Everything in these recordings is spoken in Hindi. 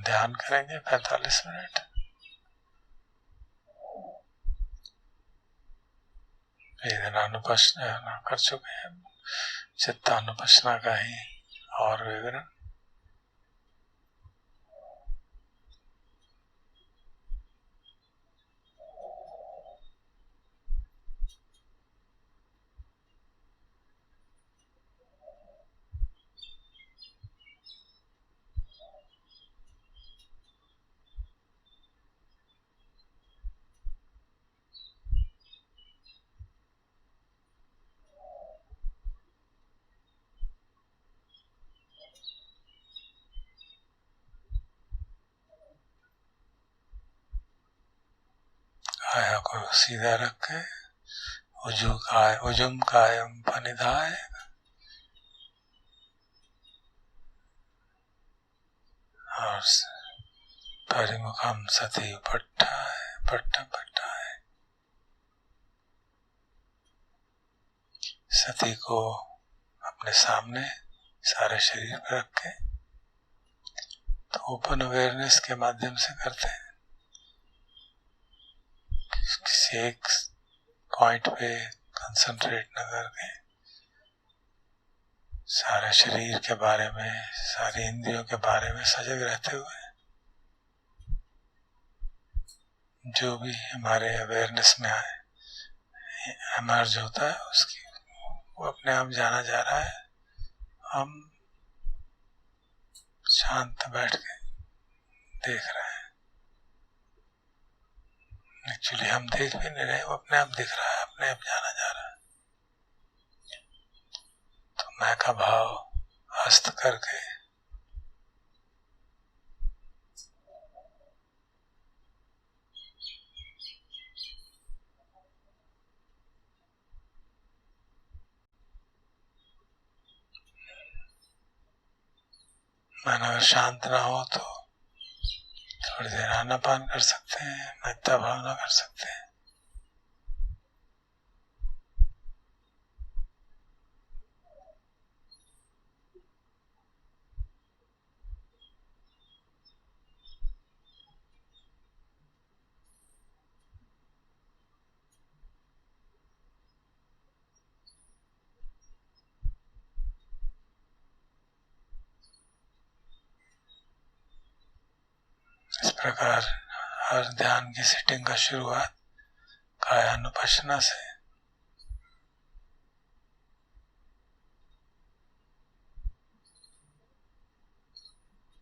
ध्यान करेंगे 45 मिनट। वेदनानुपश्ना कर चुके हैं, चित्तानुपश्ना का ही और विवरण। काया को सीधा रखे, उजुम कायम पनिधाय, और परिमुखम सती पट्टाय। सती को अपने सामने सारे शरीर पर रखे, तो ओपन अवेयरनेस के माध्यम से करते हैं। किसी एक पॉइंट पे कंसंट्रेट न करके सारे शरीर के बारे में, सारी इंद्रियों के बारे में सजग रहते हुए जो भी हमारे अवेयरनेस में आए, इमर्ज होता है, उसकी वो अपने आप जाना जा रहा है। हम शांत बैठ के देख रहे हैं। एक्चुअली हम देख भी नहीं रहे, वो अपने आप दिख रहा है, अपने आप जाना जा रहा है। तो मैं का भाव हस्त करके मन अगर शांत ना हो तो थोड़ी देर आनापान कर सकते हैं, मेत्ता भावना कर सकते हैं। इस प्रकार हर ध्यान की सेटिंग का शुरुआत कायानुपश्ना से,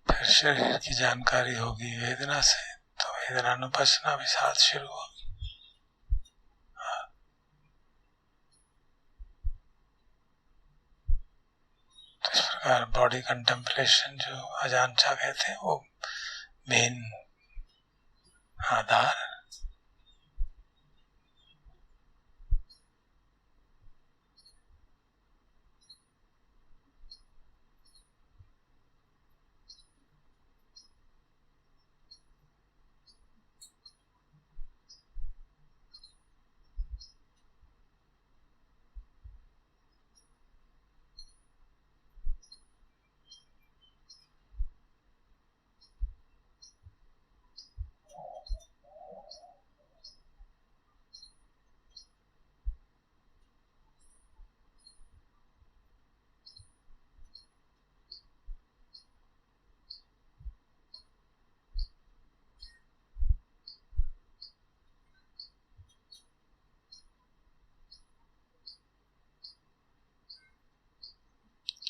फिर शरीर की जानकारी होगी वेदना से, तो वेदनानुपश्ना भी साथ शुरू होगी। तो इस प्रकार बॉडी कंटेम्पलेशन जो अजान चा कहते हैं, वो मेन आधार।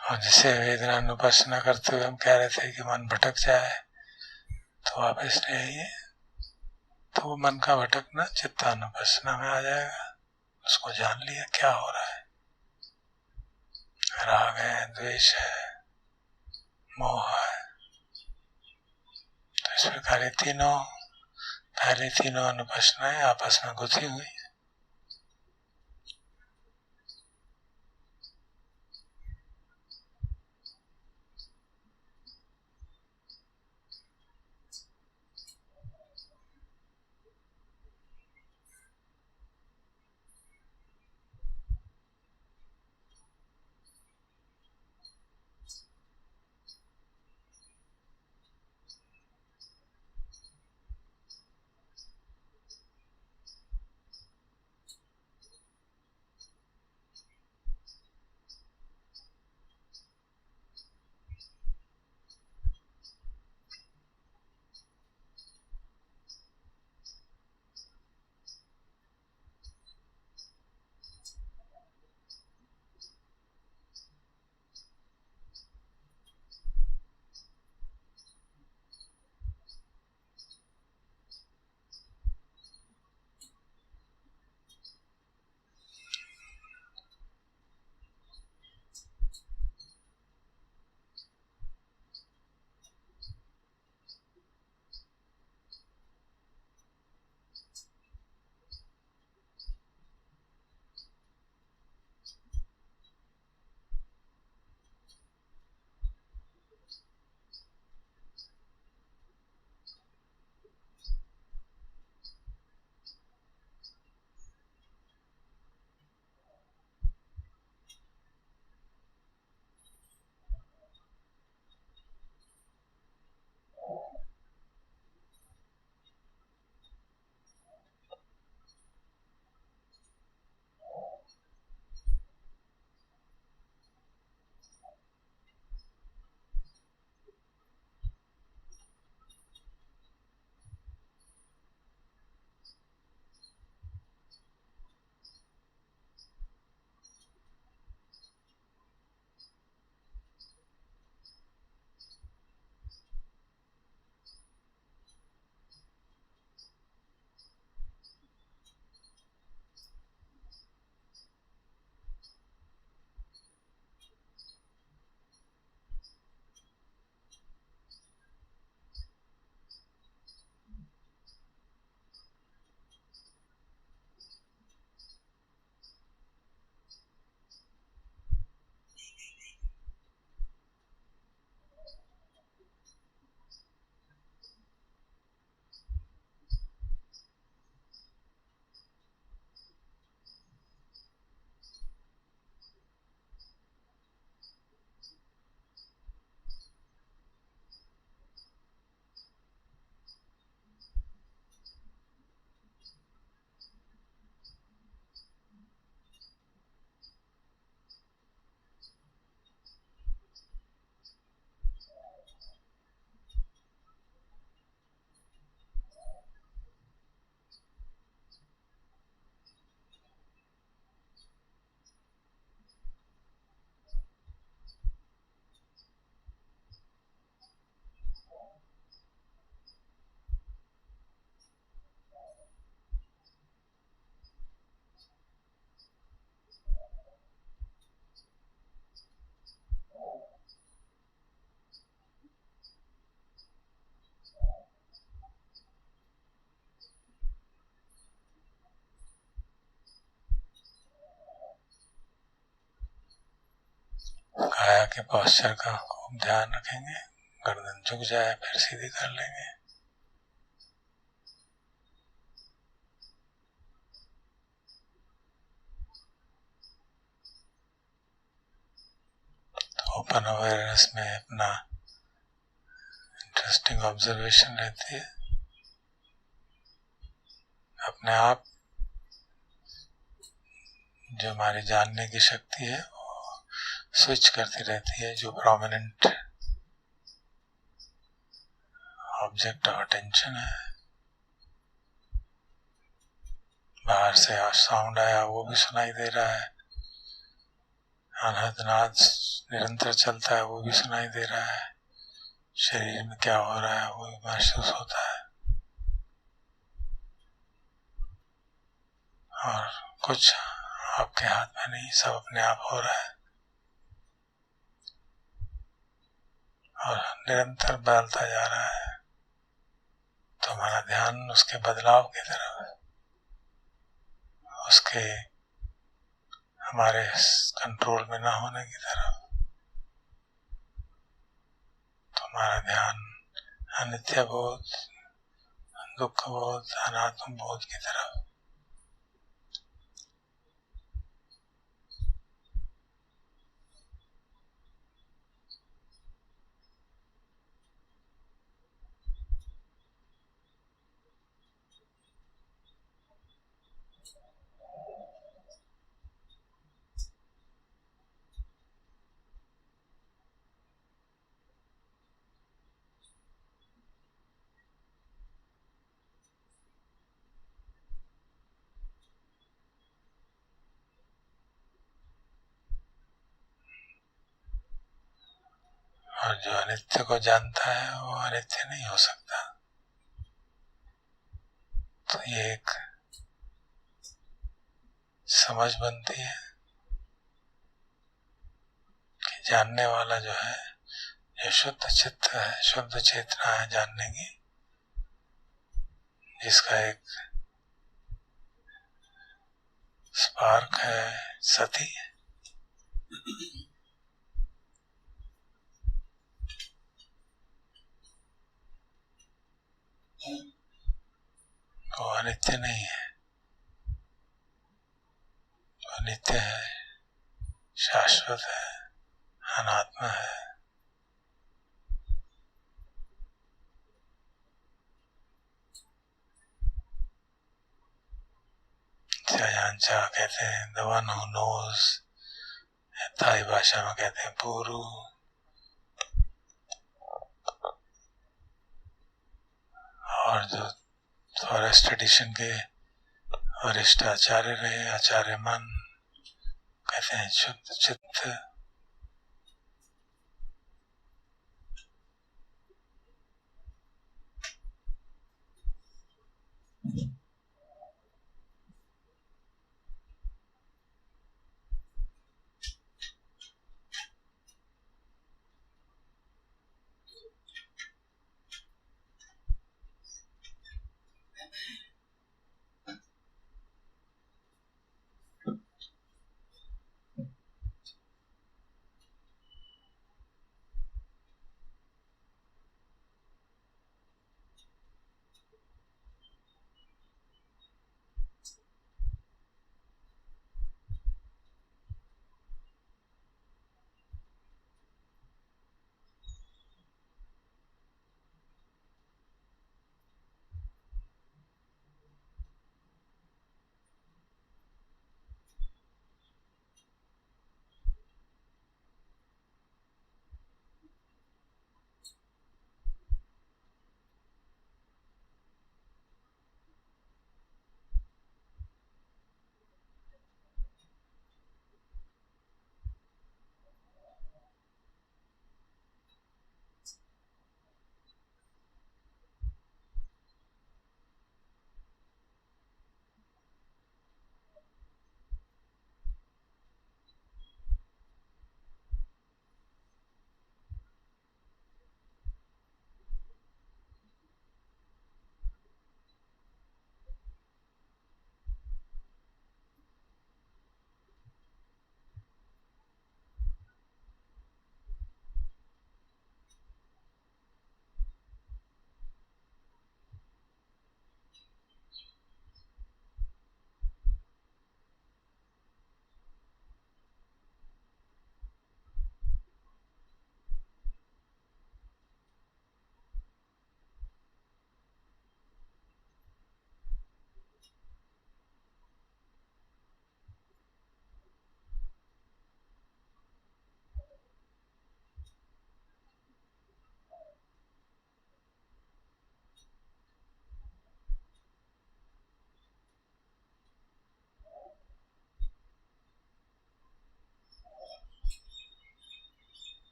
और जिसे वेदनानुपश्ना करते हुए हम कह रहे थे कि मन भटक जाए, तो वापस ले आइए, तो वो मन का भटकना चित्तानुपश्ना में आ जाएगा। उसको जान लिया क्या हो रहा है, राग है, द्वेष है, मोह है। तो इस प्रकार ये तीनों, पहले तीनों अनुपश्नाएं आपस में गुथी हुई। काया के पोस्चर का खूब ध्यान रखेंगे, गर्दन झुक जाए फिर सीधी कर लेंगे। तो ओपन अवेयरनेस में अपना इंटरेस्टिंग ऑब्जर्वेशन रहती है, अपने आप जो हमारी जानने की शक्ति है वो स्विच करती रहती है। जो प्रोमिनेंट ऑब्जेक्ट ऑफ अटेंशन है, बाहर से साउंड आया वो भी सुनाई दे रहा है, अनहद नाद निरंतर चलता है वो भी सुनाई दे रहा है, शरीर में क्या हो रहा है वो भी महसूस होता है, और कुछ आपके हाथ में नहीं, सब अपने आप हो रहा है और निरंतर बदलता जा रहा है। तो हमारा ध्यान उसके बदलाव की तरफ, उसके हमारे कंट्रोल में ना होने की तरफ, तो हमारा ध्यान अनित्य बोध, दुख बोध, अनात्म बोध की तरफ। और जो अनित्य को जानता है वो अनित्य नहीं हो सकता। तो ये एक समझ बनती है कि जानने वाला जो है, जो शुद्ध चित्त है, शुद्ध चेतना है जानने की, जिसका एक स्पार्क है, सती, वो अनित्य नहीं है, वो नित्य है, शाश्वत है, अनात्मा है। चायांचा कहते हैं द वन हु नोज, थाई भाषा में कहते हैं पूरू। और जो फॉरेस्ट ट्रेडिशन के वरिष्ठ आचार्य रहे, आचार्य मन, कहते हैं शुद्ध चित्त।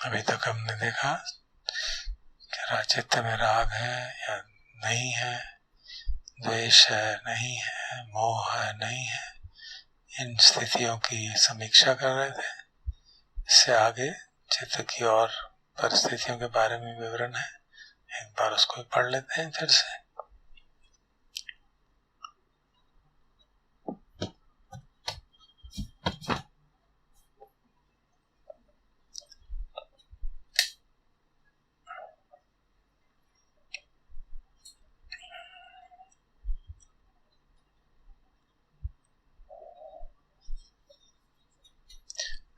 अभी तक हमने देखा कि चित्त में राग है या नहीं है, द्वेष है नहीं है, मोह है नहीं है, इन स्थितियों की समीक्षा कर रहे थे। इससे आगे चित्त की और परिस्थितियों के बारे में विवरण है, एक बार उसको पढ़ लेते हैं फिर से।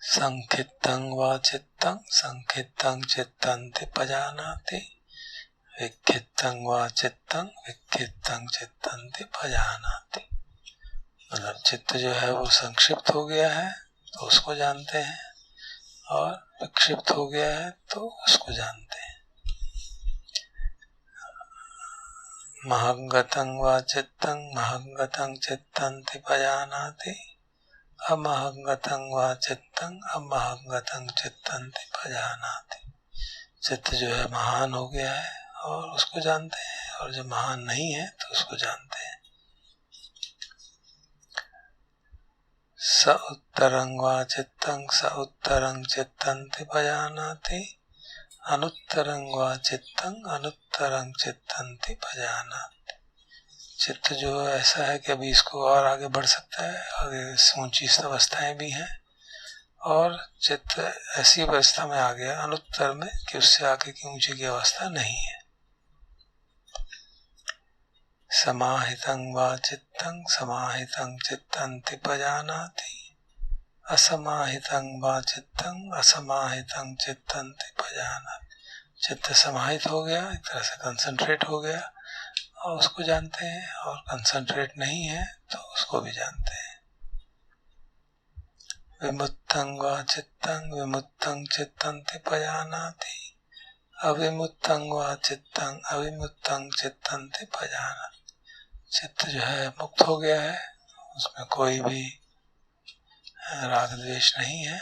संखित्तं वा चित्तं संखित्तं चित्तन्ति पजानाति, विक्षिप्तं वा चित्तं विक्षिप्तं चित्तन्ति पजानाति। मतलब चित्त जो है वो संक्षिप्त हो गया है तो उसको जानते हैं, और विक्षिप्त हो गया है तो उसको जानते हैं। महंगतं वा चित्तं महंगतं चित्तन्ति पजानाति, अमहंगतं वा चित्तं अमहंगतं चित्तन्ति पजानाति। चित्त जो है महान हो गया है और उसको जानते हैं, और जो महान नहीं है तो उसको जानते हैं। स उत्तरं वा चित्तं स उत्तरं चित्तन्ति पजानाति, अनुत्तरं वा चित्तं अनुत्तरं चित्तन्ति पजानाति। चित्त जो ऐसा है कि अभी इसको और आगे बढ़ सकता है, आगे ऊंची अवस्थाएं भी हैं, और चित्त ऐसी अवस्था में आ गया अनुत्तर में कि उससे आगे की ऊंची की अवस्था नहीं है। समाहितं वा चित्तं समाहितं चित्तन्ति पजानाति, असमाहितं वा चित्तं असमाहितं चित्तन्ति पजानाति। चित्त समाहित हो गया, एक तरह से कंसंट्रेट हो गया, और उसको जानते हैं, और कंसंट्रेट नहीं है तो उसको भी जानते हैं। विमुत्तं वा चित्तं विमुत्तं चित्तन्ति पजानाति, अविमुत्तं वा चित्तं अविमुत्तं चित्तन्ति पजानाति। चित्त जो है मुक्त हो गया है, उसमें कोई भी राग द्वेष नहीं है,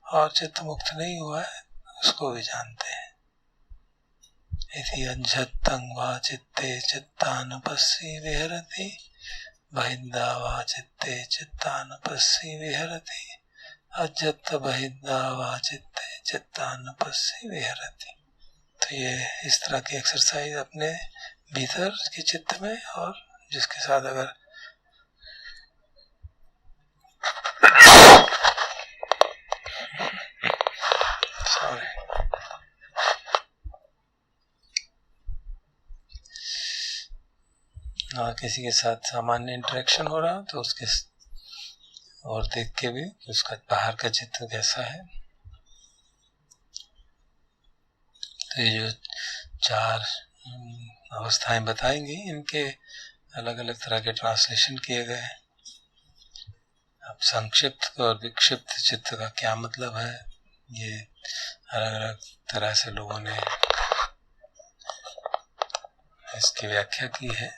और चित्त मुक्त नहीं हुआ है उसको भी जानते हैं। इति अज्झत्तं वा चित्ते चित्तानुपस्सी विहरति, बहिद्धा वा चित्ते चित्तानुपस्सी विहरति, अज्झत् बहिद्धा वा चित्ते चित्तानुपस्सी विहरति। तो ये इस तरह की एक्सरसाइज अपने भीतर के चित्त में, और जिसके साथ अगर और किसी के साथ सामान्य इंटरेक्शन हो रहा तो उसके और देख के भी उसका बाहर का चित्र कैसा है। तो ये जो चार अवस्थाएं बताएंगी, इनके अलग अलग तरह के ट्रांसलेशन किए गए। अब संक्षिप्त और विक्षिप्त चित्त का क्या मतलब है, ये अलग अलग तरह से लोगों ने इसकी व्याख्या की है।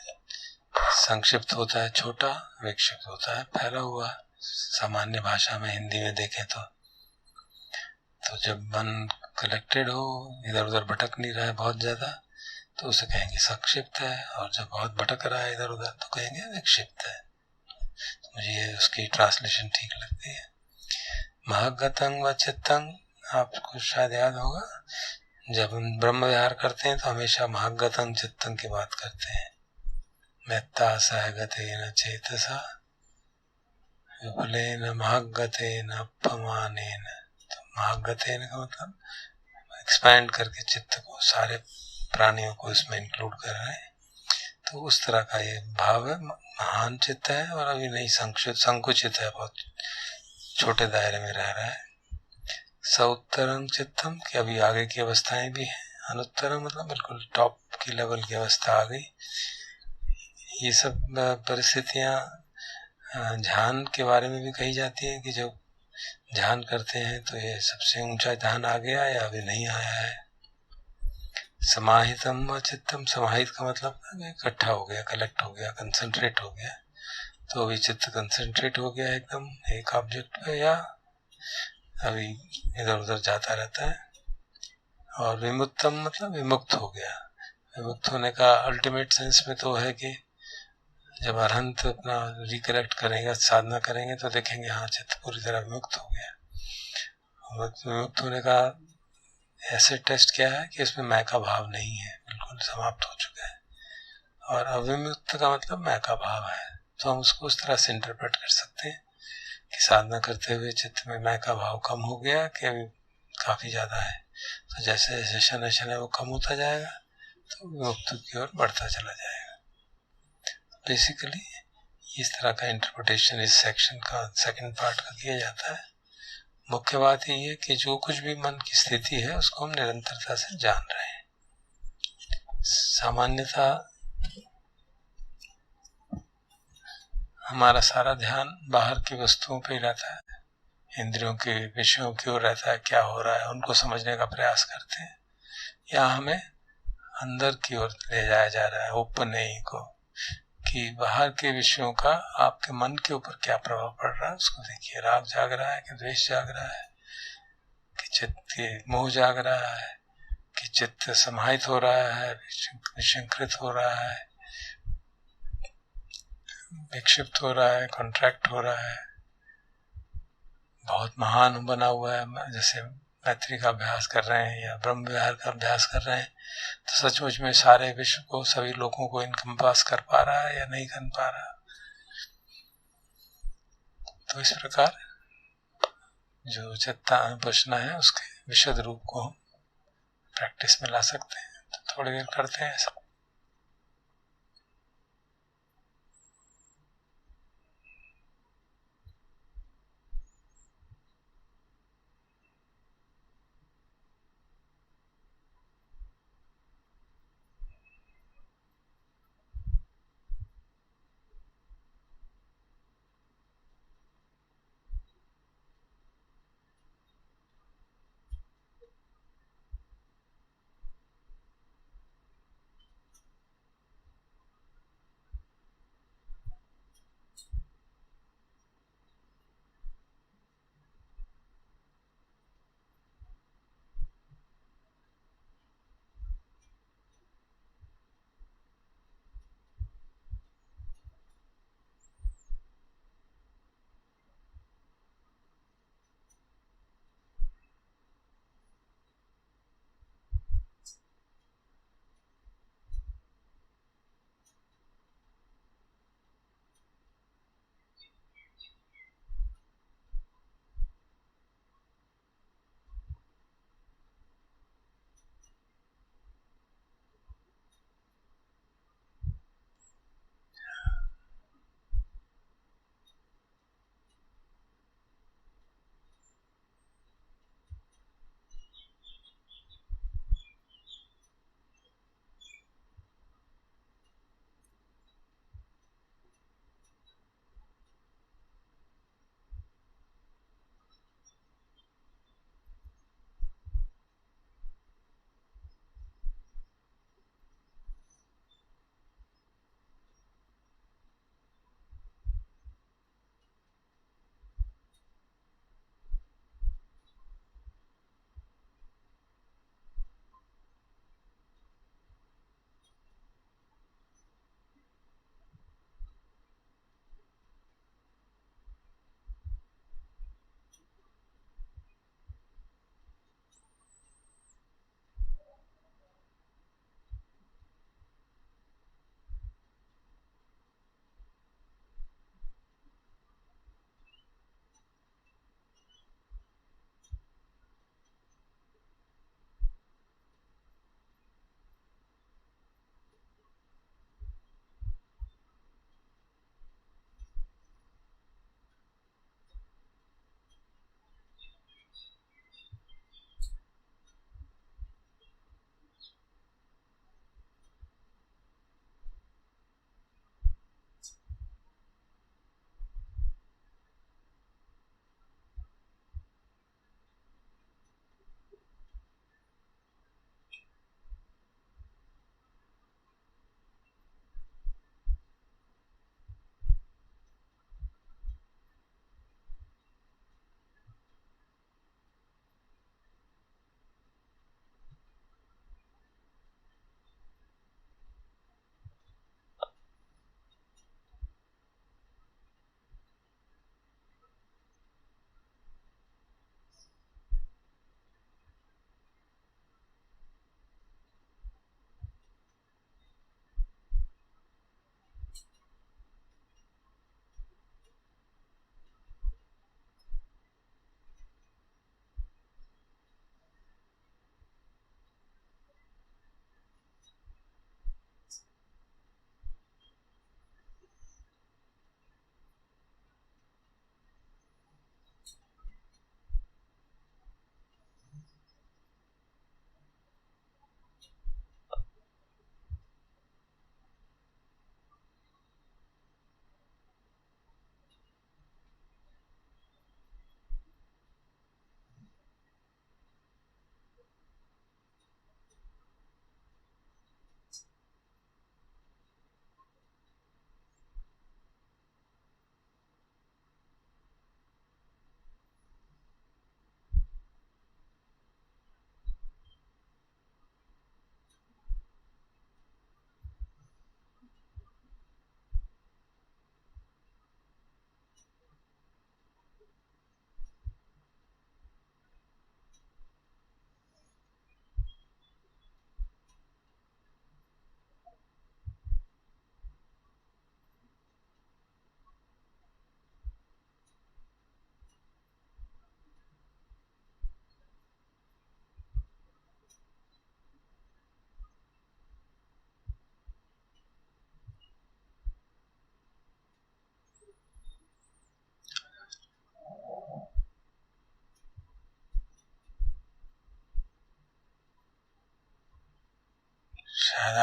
संक्षिप्त होता है छोटा, विक्षिप्त होता है फैला हुआ। सामान्य भाषा में हिंदी में देखें तो जब मन कलेक्टेड हो, इधर उधर भटक नहीं रहा है बहुत ज्यादा, तो उसे कहेंगे संक्षिप्त है, और जब बहुत भटक रहा है इधर उधर तो कहेंगे विक्षिप्त है। तो मुझे उसकी ट्रांसलेशन ठीक लगती है। महगतं व चित्तं, आपको शायद याद होगा, जब हम ब्रह्म विहार करते हैं तो हमेशा महगतं चित्तं की बात करते हैं। मेत्ता सहगतेन चेतसा विपुलेन महगतेन अपमानेन। तो महगतेन का मतलब एक्सपैंड करके चित्त को, सारे प्राणियों को इसमें इंक्लूड कर रहे हैं। तो उस तरह का ये भाव है। महान चित्त है और अभी नहीं संकुचित है, बहुत छोटे दायरे में रह रहा है। सउत्तरं चित्तम, कि अभी आगे की अवस्थाएं भी हैं। अनुत्तरं मतलब बिल्कुल टॉप की लेवल की अवस्था आ गई। ये सब परिस्थितियां ध्यान के बारे में भी कही जाती है कि जब ध्यान करते हैं तो ये सबसे ऊंचा ध्यान आ गया या अभी नहीं आया है। समाहितम व चित्तम, समाहित का मतलब इकट्ठा हो गया, कलेक्ट हो गया, कंसंट्रेट हो गया। तो अभी चित्त कंसंट्रेट हो गया एकदम एक ऑब्जेक्ट पे, या अभी इधर उधर जाता रहता है। और विमुक्तम मतलब विमुक्त हो गया। विमुक्त होने का अल्टीमेट सेंस में तो है कि जब अरहंत अपना रिकलेक्ट करेंगे, साधना करेंगे, तो देखेंगे हाँ चित्त पूरी तरह विमुक्त हो गया। विमुक्त होने का ऐसे टेस्ट क्या है कि इसमें मैं का भाव नहीं है, बिल्कुल समाप्त हो चुका है। और अविमुक्त का मतलब मैं का भाव है। तो हम उसको उस तरह से इंटरप्रेट कर सकते हैं कि साधना करते हुए चित्त में मैं का भाव कम हो गया कि अभी काफी ज्यादा है। तो जैसे जैसे शनय शनय वो कम होता जाएगा तो विमुक्त की ओर बढ़ता चला जाएगा। बेसिकली इस तरह का इंटरप्रिटेशन इस सेक्शन का सेकंड पार्ट का किया जाता है। मुख्य बात ये है कि जो कुछ भी मन की स्थिति है उसको हम निरंतरता से जान रहे हैं। सामान्यतः हमारा सारा ध्यान बाहर की वस्तुओं पे ही रहता है, इंद्रियों के विषयों की ओर रहता है, क्या हो रहा है उनको समझने का प्रयास करते हैं। यहाँ हमें अंदर की ओर ले जाया जा रहा है, ओपन को, कि बाहर के विषयों का आपके मन के ऊपर क्या प्रभाव पड़ रहा है उसको देखिए। राग जाग रहा है कि द्वेष जाग रहा है, कि चित्त मोह जाग रहा है, कि चित्त समाहित हो रहा है, विशंकृत हो रहा है, विक्षिप्त हो रहा है, कॉन्ट्रैक्ट हो रहा है, बहुत महान बना हुआ है, जैसे मैत्री का अभ्यास कर रहे हैं या ब्रह्म विहार का अभ्यास कर रहे हैं, तो सचमुच में सारे विश्व को, सभी लोगों को इनकम्पास कर पा रहा है या नहीं कर पा रहा। तो इस प्रकार जो चित्तानुपश्यना है उसके विशद रूप को हम प्रैक्टिस में ला सकते हैं। तो थोड़ी देर करते हैं ऐसा।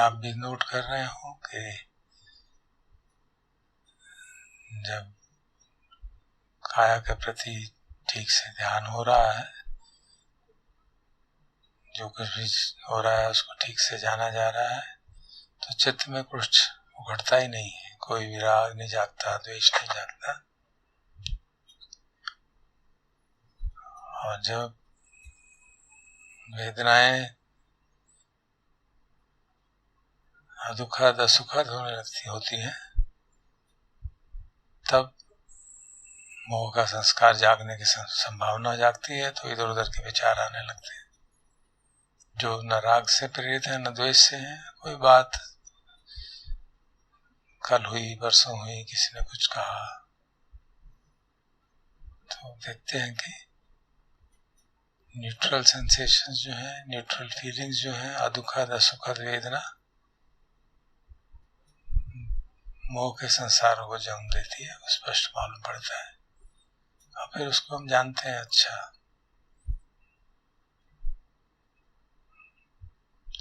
आप भी नोट कर रहे हो कि जब काया के प्रति ठीक से ध्यान हो रहा है, जो कुछ भी हो रहा है उसको ठीक से जाना जा रहा है, तो चित्त में कुछ उघड़ता ही नहीं है, कोई भी राग नहीं जागता, द्वेष नहीं जागता। और जब वेदनाएं दुखद असुखद होने लगती होती हैं, तब मोह का संस्कार जागने की संभावना जागती है, तो इधर उधर के विचार आने लगते हैं जो न राग से प्रेरित है न द्वेष से है। कोई बात कल हुई, परसों हुई, किसी ने कुछ कहा, तो देखते हैं कि न्यूट्रल सेंसेशंस जो है, न्यूट्रल फीलिंग्स जो है, अदुखद असुखद वेदना मोह के संसार को जन्म देती है, स्पष्ट मालूम पड़ता है। और फिर उसको हम जानते हैं, अच्छा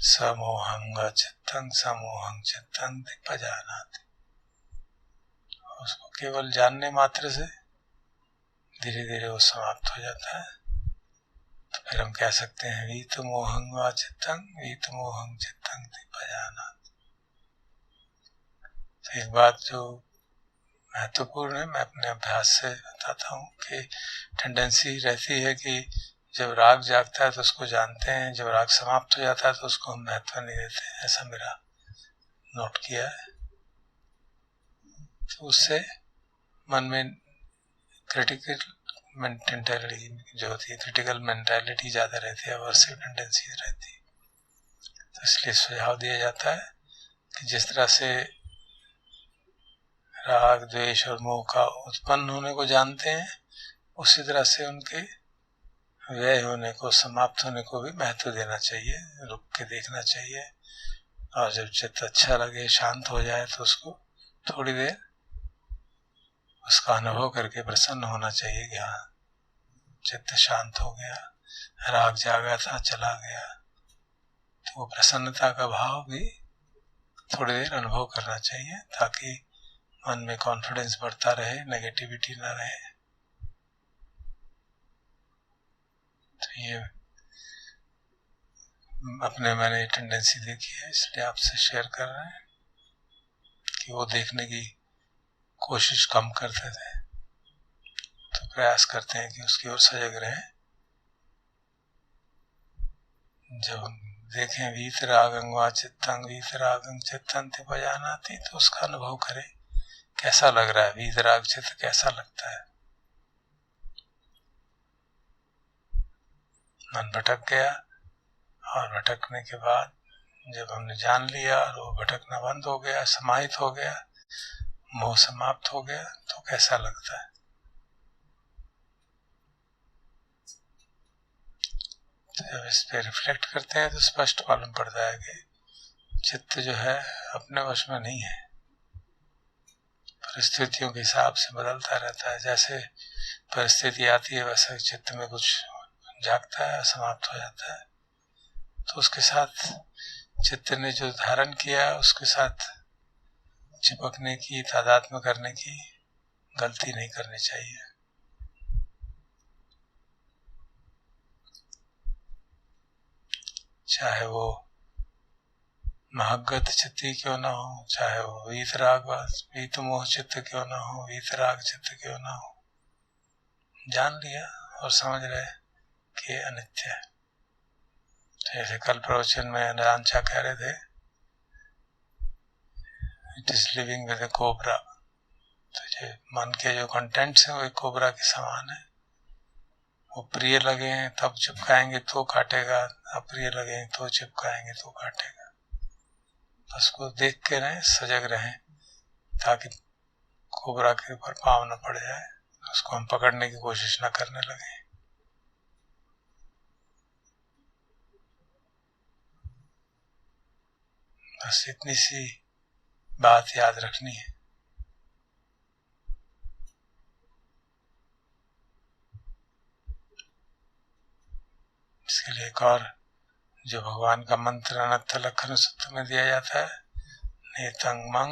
समोहं चित्तं समोहं चित्तं दिग्भजानाति। उसको केवल जानने मात्र से धीरे धीरे वो समाप्त हो जाता है। तो फिर हम कह सकते हैं वीतमोहं वा चित्तं वीतमोहं चित्तं दिग्भजानाति। तो एक बात जो महत्वपूर्ण है, मैं अपने अभ्यास से बताता हूँ कि टेंडेंसी रहती है कि जब राग जागता है तो उसको जानते हैं, जब राग समाप्त हो जाता है तो उसको हम महत्व नहीं देते हैं, ऐसा मेरा नोट किया है। तो उससे मन में क्रिटिकल मेंटेलिटी जो होती है, क्रिटिकल मेंटालिटी ज़्यादा रहती है, अवर्सिव टेंडेंसी रहती है। तो इसलिए सुझाव दिया जाता है कि जिस तरह से राग द्वेष और मोह का उत्पन्न होने को जानते हैं, उसी तरह से उनके व्यय होने को, समाप्त होने को भी महत्व देना चाहिए, रुक के देखना चाहिए। और जब चित्त अच्छा लगे, शांत हो जाए, तो उसको थोड़ी देर उसका अनुभव करके प्रसन्न होना चाहिए कि हाँ चित्त शांत हो गया, राग जागा था चला गया। तो वो प्रसन्नता का भाव भी थोड़ी देर अनुभव करना चाहिए, ताकि मन में कॉन्फिडेंस बढ़ता रहे, नेगेटिविटी ना रहे। तो ये अपने मैंने टेंडेंसी देखी है, इसलिए आपसे शेयर कर रहे हैं कि वो देखने की कोशिश कम करते थे, तो प्रयास करते हैं कि उसकी ओर सजग रहें। जब हम देखें वीतरागं वा चित्तं वीतरागं चित्तं दिग्भजानाति, तो उसका अनुभव करें कैसा लग रहा है, वीतराग चित्त कैसा लगता है। मन भटक गया, और भटकने के बाद जब हमने जान लिया और वो भटकना बंद हो गया, समाहित हो गया, मोह समाप्त हो गया, तो कैसा लगता है। तो जब इस पे रिफ्लेक्ट करते हैं तो स्पष्ट मालूम पड़ता है कि चित्त जो है अपने वश में नहीं है, परिस्थितियों के हिसाब से बदलता रहता है। जैसे परिस्थिति आती है वैसे चित्त में कुछ जागता है, समाप्त हो जाता है। तो उसके साथ चित्त ने जो धारण किया है उसके साथ चिपकने की, तादात्म्य करने की गलती नहीं करनी चाहिए। चाहे वो महगत चित्ती क्यों ना हो, चाहे वो वीतराग वीतमोह चित्त क्यों ना हो, वीतराग चित्त क्यों ना हो, जान लिया और समझ रहे कि अनित्य है। जैसे कल प्रवचन में अनजान कह रहे थे, it is living with A cobra. तो ये मन के जो कंटेंट्स हैं वो एक कोबरा के समान है। वो प्रिय लगे तब चिपकाएंगे तो काटेगा, अप्रिय लगे तो चिपकाएंगे तो काटेगा। बस को देख के रहें, सजग रहें, ताकि कोबरा के ऊपर पाँव न पड़ जाए, उसको हम पकड़ने की कोशिश न करने लगे। बस इतनी सी बात याद रखनी है। इसके लिए एक और जो भगवान का मंत्र अनंत लक्षण सूत्र में दिया जाता है, नेतं मं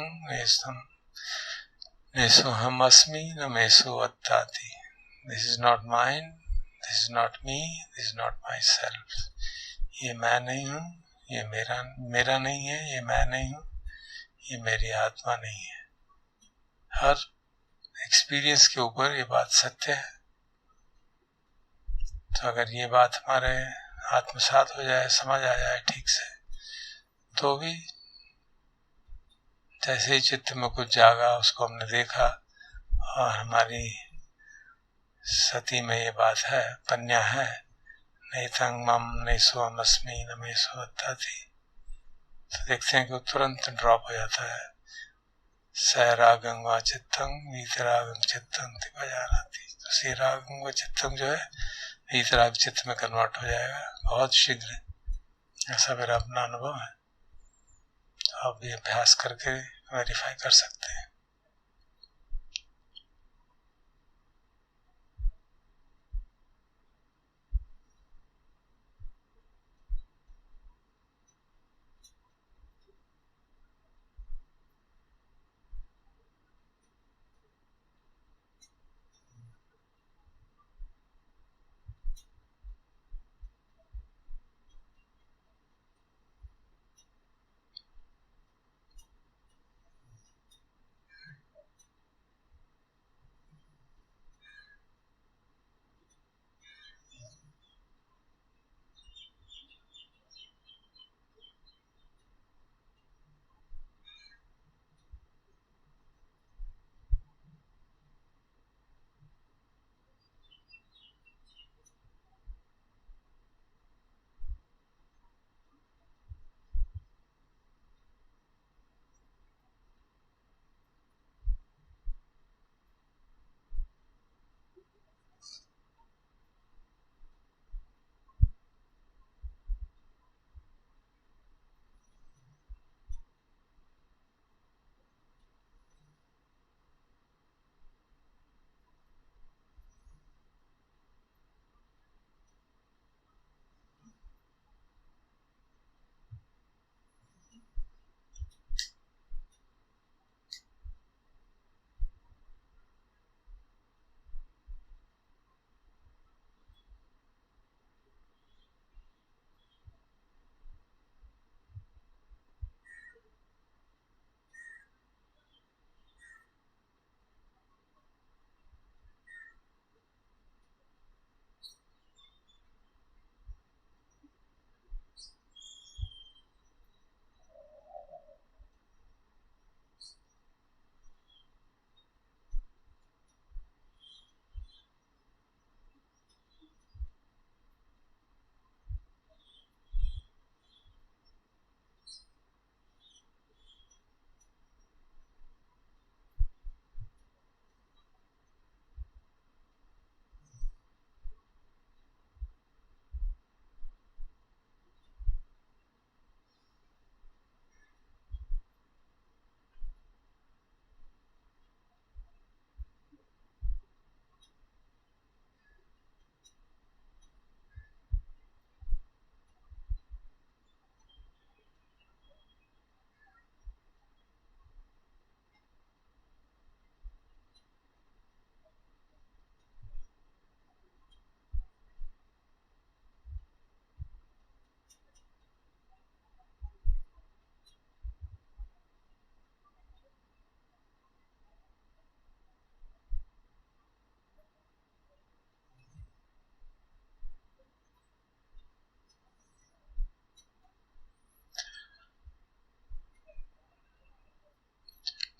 नेसोहम अस्मि न मेसो अत्ताति, this is not mine, this is not me, this is not myself, ये मैं नहीं हूँ, ये मेरा नहीं है, ये मैं नहीं हूँ, ये मेरी आत्मा नहीं है। हर एक्सपीरियंस के ऊपर ये बात सत्य है। तो अगर ये बात हमारे आत्मसात हो जाए, समझ आ जाए ठीक से, तो भी जैसे ही चित्त में कुछ जागा, उसको हमने देखा और हमारी सती में ये बात है, पन्या है, नेतं मम नेसोहम अस्मि न मेसो अत्ताति, तो देखते हैं कि वो तुरंत ड्रॉप हो जाता है। सैरागं व चित्तं वीतरागं चित्तं तिपजानाति, तो सैरागं व चित्तं जो है वीतराग चित्त में कन्वर्ट हो जाएगा बहुत शीघ्र। ऐसा मेरा अपना अनुभव है, आप भी अभ्यास करके वेरीफाई कर सकते हैं।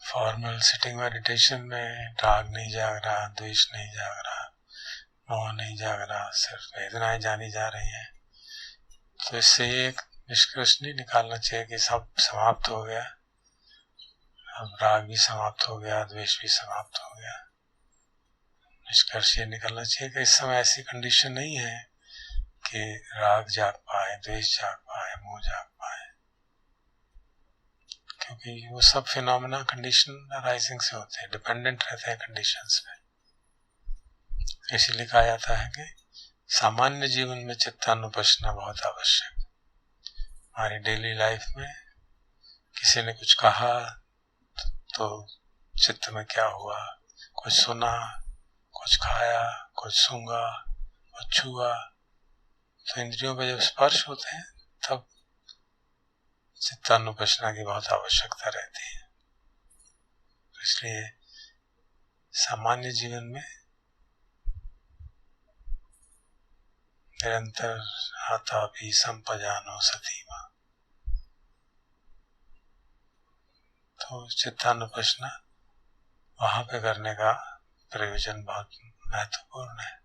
फॉर्मल सिटिंग मेडिटेशन में राग नहीं जाग रहा, द्वेष नहीं जाग रहा, मोह नहीं जाग रहा, सिर्फ वेदनाएं जानी जा रही हैं, तो इससे एक निष्कर्ष नहीं निकालना चाहिए कि सब समाप्त हो गया, अब राग भी समाप्त हो गया, द्वेष भी समाप्त हो गया। निष्कर्ष ये निकलना चाहिए कि इस समय ऐसी कंडीशन नहीं है कि राग जाग पाए, द्वेष जाग पाए, मोह जाग पाए, क्योंकि वो सब फिनोमेना कंडीशन अराइजिंग से होते हैं, डिपेंडेंट रहते हैं कंडीशंस पे। इसीलिए कहा जाता है कि सामान्य जीवन में चित्तानुपश्यना बहुत आवश्यक। हमारी डेली लाइफ में किसी ने कुछ कहा तो चित्त में क्या हुआ, कुछ सुना, कुछ खाया, कुछ सूंघा, कुछ छुआ, तो इंद्रियों पे जब स्पर्श होते हैं तब चित्तानुपश्यना की बहुत आवश्यकता रहती है। इसलिए सामान्य जीवन में निरंतर आता भी संपजानो सतीमा, तो चित्तानुपश्यना वहां पे करने का प्रयोजन बहुत महत्वपूर्ण है।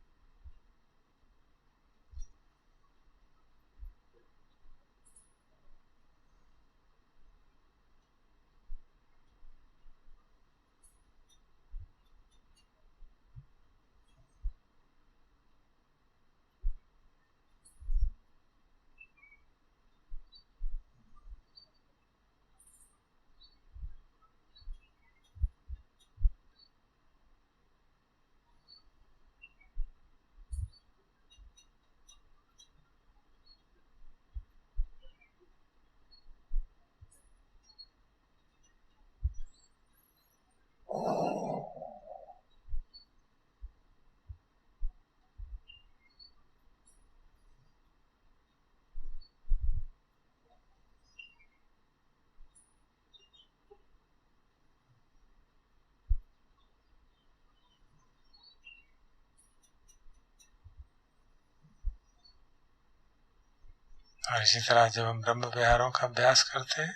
और इसी तरह जब हम ब्रह्म विहारों का अभ्यास करते हैं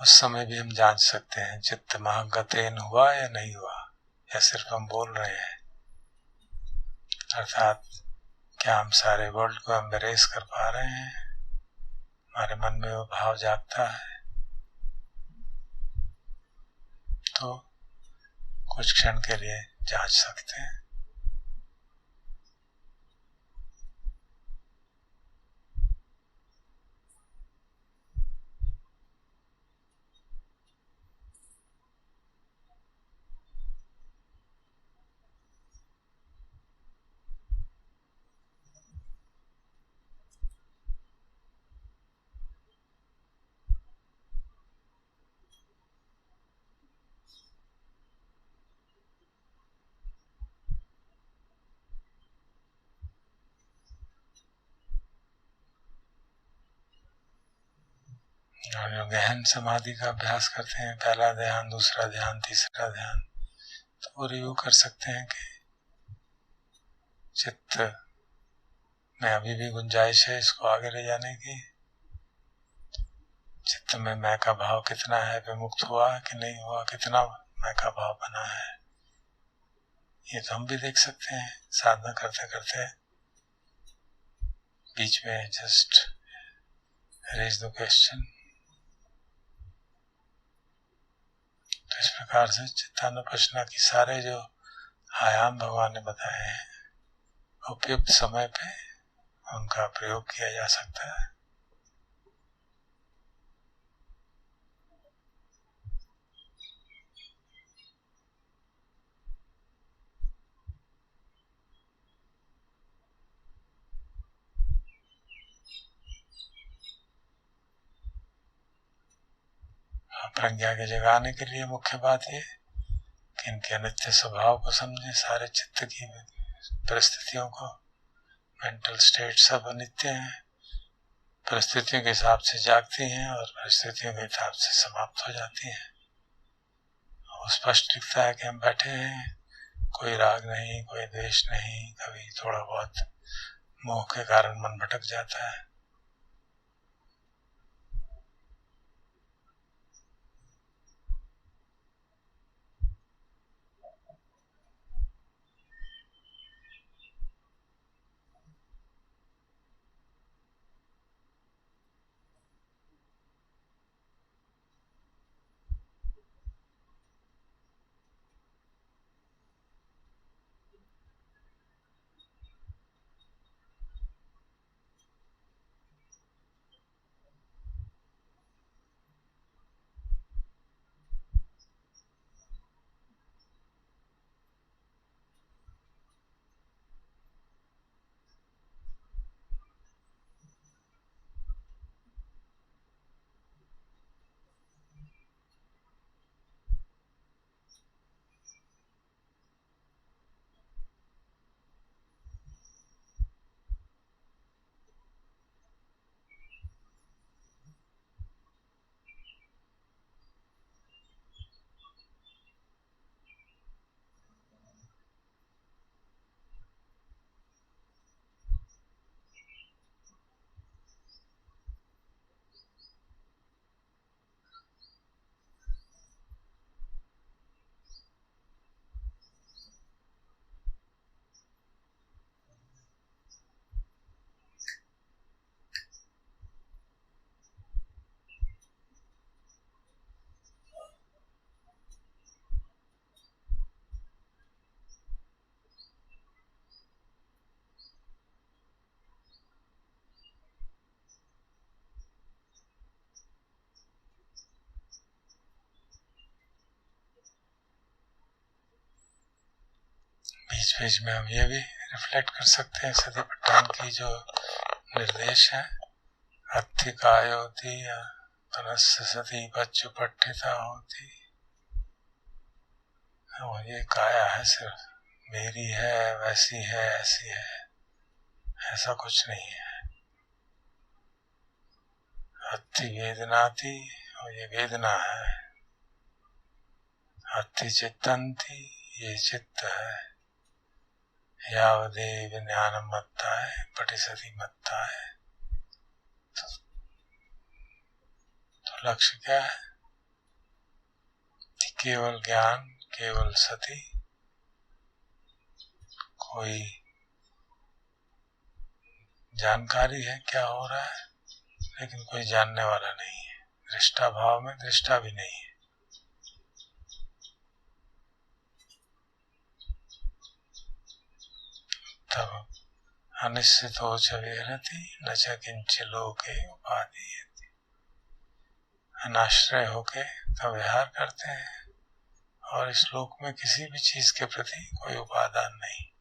उस समय भी हम जांच सकते हैं चित्त महागतेन हुआ या नहीं हुआ, या सिर्फ हम बोल रहे हैं। अर्थात क्या हम सारे वर्ल्ड को एम्ब्रेस कर पा रहे हैं, हमारे मन में वो भाव जागता है। तो कुछ क्षण के लिए जांच सकते हैं। और जो गहन समाधि का अभ्यास करते हैं, पहला ध्यान, दूसरा ध्यान, तीसरा ध्यान, तो वो रिव्यू कर सकते हैं कि चित्त में अभी भी गुंजाइश है इसको आगे ले जाने की, चित्त में मैं का भाव कितना है, विमुक्त हुआ कि नहीं हुआ, कितना मैं का भाव बना है, ये तो हम भी देख सकते हैं साधना करते करते। बीच में जस्ट रेज द क्वेश्चन। तो इस प्रकार से चित्तानुपश्यना की सारे जो आयाम भगवान ने बताए हैं उपयुक्त समय पे उनका प्रयोग किया जा सकता है। प्रज्ञा के जगाने के लिए मुख्य बात ये कि इनके अनित्य स्वभाव को समझे, सारे चित्त की परिस्थितियों को। मेंटल स्टेट सब अनित्य हैं, परिस्थितियों के हिसाब से जागती हैं और परिस्थितियों के हिसाब से समाप्त हो जाती हैं। वो स्पष्ट दिखता है कि हम बैठे हैं, कोई राग नहीं, कोई द्वेष नहीं, कभी थोड़ा बहुत मोह के कारण मन भटक जाता है। बीच बीच में हम ये भी रिफ्लेक्ट कर सकते हैं सतिपट्टन की जो निर्देश है, अत्थि कायोति तनस्य सती बच्चुपट्ठिता होती। ये काया है सिर्फ मेरी है, वैसी है, ऐसी है, ऐसा कुछ नहीं है। अत्थि वेदनाति, और ये वेदना है। अत्थि चित्तंति, ये चित्त है। यावदेव ज्ञानम मत्ता है, पटिसति मत्ता है। तो लक्ष्य क्या है? केवल ज्ञान, केवल सति, कोई जानकारी है क्या हो रहा है, लेकिन कोई जानने वाला नहीं है। दृष्टा भाव में दृष्टा भी नहीं है। तब अनिश्चितो च विहरति न च किंचित् लोके उपादीयते। अनाश्रय होके तब विहार करते हैं और इस लोक में किसी भी चीज के प्रति कोई उपादान नहीं।